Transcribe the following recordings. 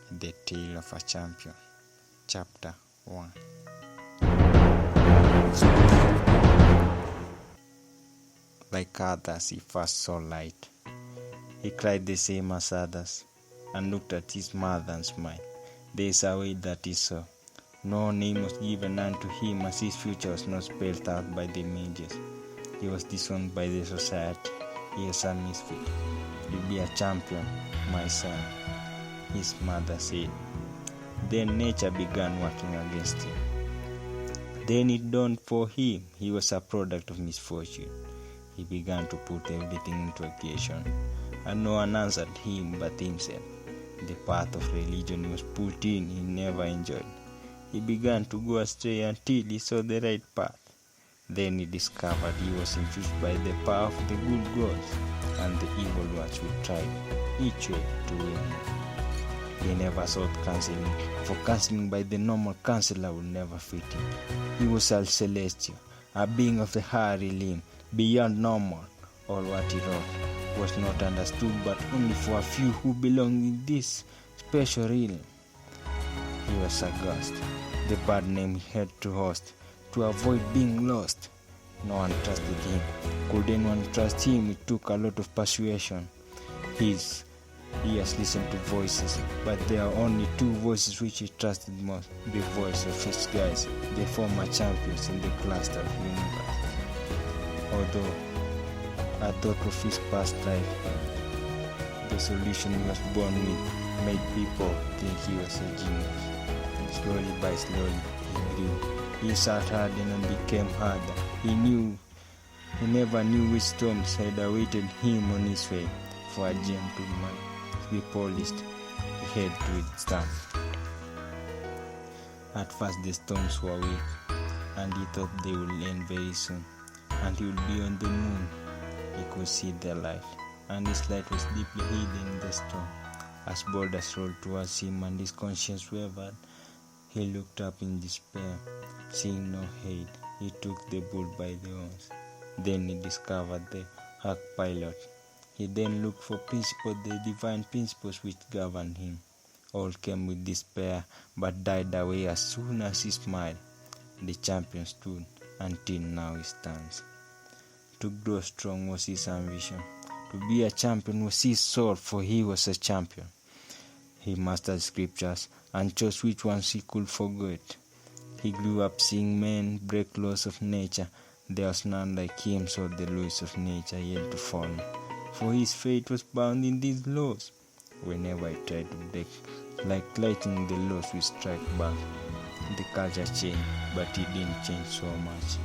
The Tale of a Champion, Chapter 1. Like others, he first saw light. He cried the same as others, and looked at his mother and smiled. There is a way that he saw. No name was given unto him, as his future was not spelled out by the mages. He was disowned by the society. He was a misfit. You'll be a champion, my son, his mother said. Then nature began working against him. Then it dawned for him he was a product of misfortune. He began to put everything into equation, and no one answered him but himself. The path of religion he was put in he never enjoyed. He began to go astray until he saw the right path. Then he discovered he was infused by the power of the good gods, and the evil ones would try each way to win him. He never sought counseling, for counseling by the normal counselor would never fit him. He was a celestial, a being of the higher realm, beyond normal. All what he wrote was not understood, but only for a few who belonged in this special realm. He was a ghost, the bad name he had to host, to avoid being lost. No one trusted him. Could anyone trust him? It took a lot of persuasion. His ears listened to voices, but there are only two voices which he trusted most: the voice of his guys, the former champions in the cluster of universe. Although a thought of his past life, the solution he was born with, made people think he was a genius. Slowly by slowly, he grew. He sat harder and became harder. He never knew which storms had awaited him on his way. For a gem to be polished, he had to withstand. At first the storms were weak, and he thought they would end very soon, and he would be on the moon. He could see the light, and his light was deeply hidden in the storm. As boulders rolled towards him and his conscience wavered, he looked up in despair. Seeing no aid, he took the bull by the horns. Then he discovered the hack pilot. He then looked for principles, the divine principles which governed him. All came with despair, but died away as soon as he smiled. The champion stood, until now he stands. To grow strong was his ambition. To be a champion was his soul, for he was a champion. He mastered scriptures and chose which ones he could forget. He grew up seeing men break laws of nature. There was none like him, so the laws of nature yet to follow, for his fate was bound in these laws. Whenever he tried to break, like lightning, the laws would strike back. The culture changed, but he didn't change so much.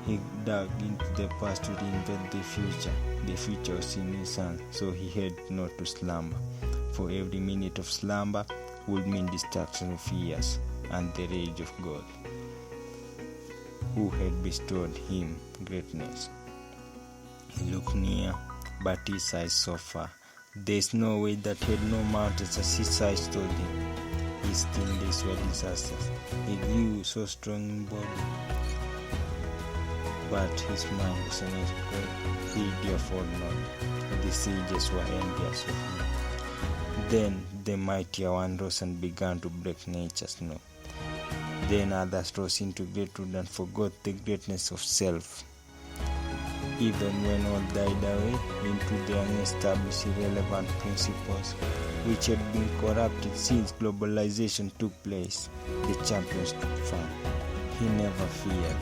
He dug into the past to reinvent the future. The future was in his hands, so he had not to slumber. For every minute of slumber would mean destruction of years and the rage of God, who had bestowed him greatness. He looked near, but his eyes saw far. There is no way that had no mountains, as his eyes told him. His teen days were disasters. He grew so strong in body, but his mind was unexplored, greedy of all knowledge. The sages were envious of him. Then the mightier one rose and began to break nature's law. Then others rose into greathood and forgot the greatness of self. Even when all died away into the unestablished irrelevant principles which had been corrupted since globalization took place, the champion stood firm. He never feared.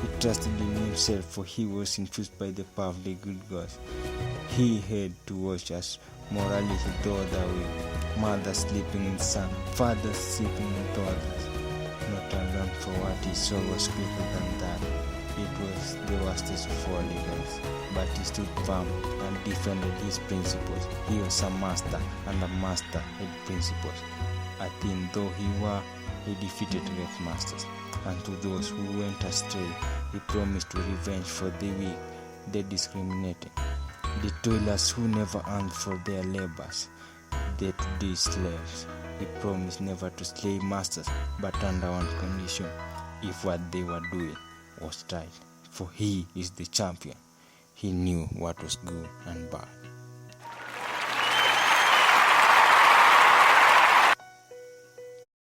He trusted in himself, for he was infused by the power of the good gods. He had to watch as morally he threw away. Mothers sleeping in the sun, fathers sleeping in toilets. Not alone, for what he saw was greater than that. It was the worstest of all events, but he stood firm and defended his principles. He was a master, and a master had principles. A thin though he defeated great masters, and to those who went astray, he promised to revenge for the weak, the discriminated, the toilers who never earned for their labors, the today slaves. He promised never to slay masters, but under one condition: if what they were doing was right, for he is the champion. He knew what was good and bad.